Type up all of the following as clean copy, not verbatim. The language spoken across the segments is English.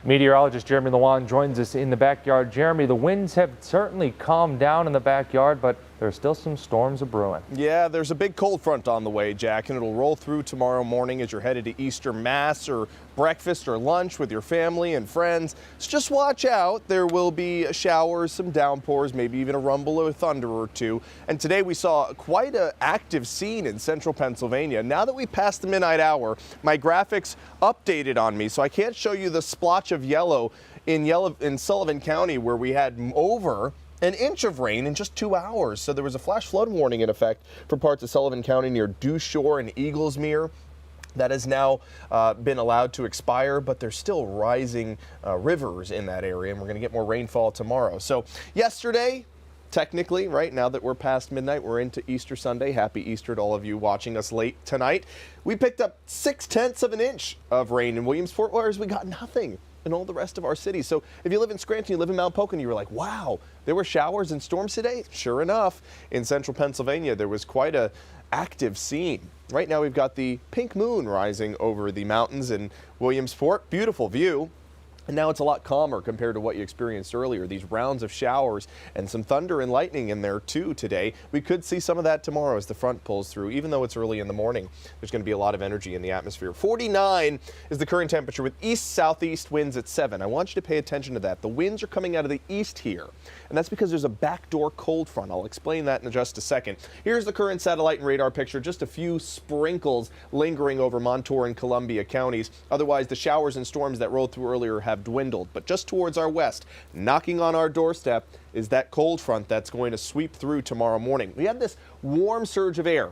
Meteorologist Jeremy Lewan joins us in the backyard. Jeremy, the winds have certainly calmed down in the backyard, but there's still some storms brewing. Yeah, there's a big cold front on the way, Jack, and it'll roll through tomorrow morning as you're headed to Easter Mass or breakfast or lunch with your family and friends. So just watch out. There will be showers, some downpours, maybe even a rumble or thunder or two. And today we saw quite an active scene in central Pennsylvania. Now that we passed the midnight hour, my graphics updated on me, so I can't show you the splotch of yellow in Sullivan County where we had over an inch of rain in just 2 hours. So there was a flash flood warning in effect for parts of Sullivan County near Dew Shore and Eaglesmere. That has now been allowed to expire, but there's still rising rivers in that area, and we're going to get more rainfall tomorrow. So yesterday, technically, right now that we're past midnight, we're into Easter Sunday. Happy Easter to all of you watching us late tonight. We picked up 0.6 of an inch of rain in Williamsport, whereas we got nothing in all the rest of our cities. So if you live in Scranton, you live in Mount Pocono, you were like, wow, there were showers and storms today? Sure enough, in central Pennsylvania, there was quite a active scene. Right now we've got the pink moon rising over the mountains in Williamsport. Beautiful view. And now it's a lot calmer compared to what you experienced earlier. These rounds of showers and some thunder and lightning in there too today. We could see some of that tomorrow as the front pulls through. Even though it's early in the morning, there's going to be a lot of energy in the atmosphere. 49 is the current temperature with east-southeast winds at 7. I want you to pay attention to that. The winds are coming out of the east here, and that's because there's a backdoor cold front. I'll explain that in just a second. Here's the current satellite and radar picture. Just a few sprinkles lingering over Montour and Columbia counties. Otherwise, the showers and storms that rolled through earlier have dwindled, but just towards our west, knocking on our doorstep, is that cold front that's going to sweep through tomorrow morning. We have this warm surge of air.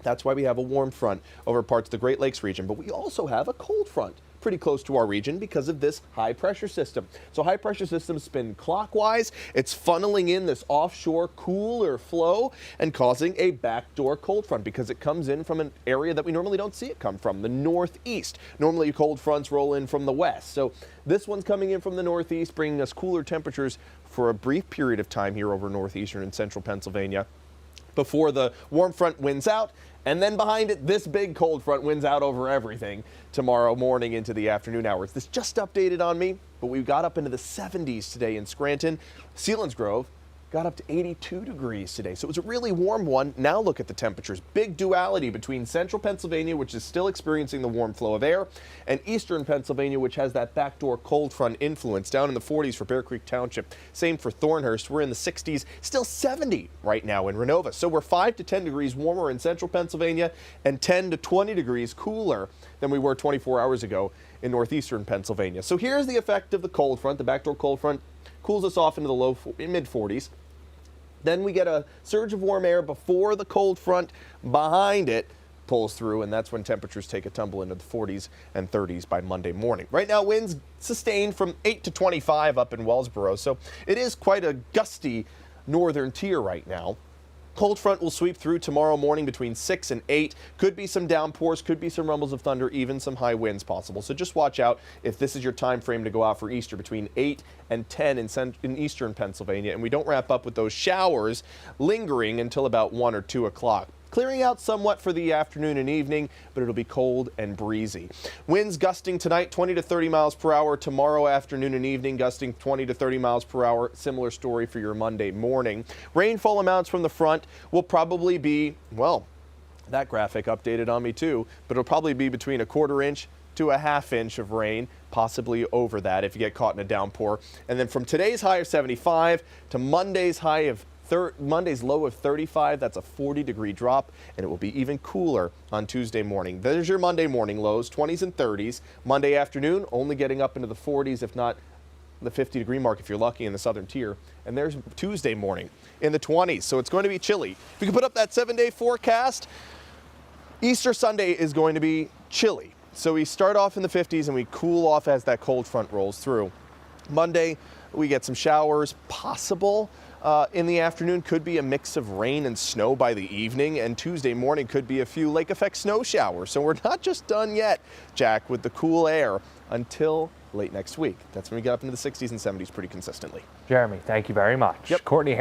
That's why we have a warm front over parts of the Great Lakes region, but we also have a cold front pretty close to our region because of this high pressure system. So high pressure systems spin clockwise. It's funneling in this offshore cooler flow and causing a backdoor cold front because it comes in from an area that we normally don't see it come from, the northeast. Normally cold fronts roll in from the west. So this one's coming in from the northeast, bringing us cooler temperatures for a brief period of time here over northeastern and central Pennsylvania before the warm front wins out. And then behind it, this big cold front wins out over everything tomorrow morning into the afternoon hours. This just updated on me, but we got up into the 70s today in Scranton. Selinsgrove got up to 82 degrees today, so it was a really warm one. Now look at the temperatures. Big duality between central Pennsylvania, which is still experiencing the warm flow of air, and eastern Pennsylvania, which has that backdoor cold front influence. Down in the 40s for Bear Creek Township. Same for Thornhurst. We're in the 60s, still 70 right now in Renova. So we're 5 to 10 degrees warmer in central Pennsylvania and 10 to 20 degrees cooler than we were 24 hours ago in northeastern Pennsylvania. So here's the effect of the cold front. The backdoor cold front cools us off into the mid 40s. Then we get a surge of warm air before the cold front behind it pulls through, and that's when temperatures take a tumble into the 40s and 30s by Monday morning. Right now, winds sustained from 8 to 25 up in Wellsboro, so it is quite a gusty northern tier right now. Cold front will sweep through tomorrow morning between 6 and 8. Could be some downpours, could be some rumbles of thunder, even some high winds possible. So just watch out if this is your time frame to go out for Easter between 8 and 10 in eastern Pennsylvania. And we don't wrap up with those showers lingering until about 1 or 2 o'clock. Clearing out somewhat for the afternoon and evening, but it'll be cold and breezy. Winds gusting tonight 20 to 30 miles per hour. Tomorrow afternoon and evening gusting 20 to 30 miles per hour. Similar story for your Monday morning. Rainfall amounts from the front will probably be, well, that graphic updated on me too, but it'll probably be between a 1/4 inch to a 1/2 inch of rain, possibly over that if you get caught in a downpour. And then from today's high of 75 to Monday's high of Monday's low of 35, that's a 40-degree drop, and it will be even cooler on Tuesday morning. There's your Monday morning lows, 20s and 30s. Monday afternoon, only getting up into the 40s, if not the 50-degree mark if you're lucky in the southern tier. And there's Tuesday morning in the 20s, so it's going to be chilly. If you can put up that 7-day forecast, Easter Sunday is going to be chilly. So we start off in the 50s and we cool off as that cold front rolls through. Monday, we get some showers possible. In the afternoon, could be a mix of rain and snow by the evening, and Tuesday morning could be a few lake effect snow showers. So we're not just done yet, Jack, with the cool air until late next week. That's when we get up into the 60s and 70s pretty consistently. Jeremy, thank you very much. Yep. Courtney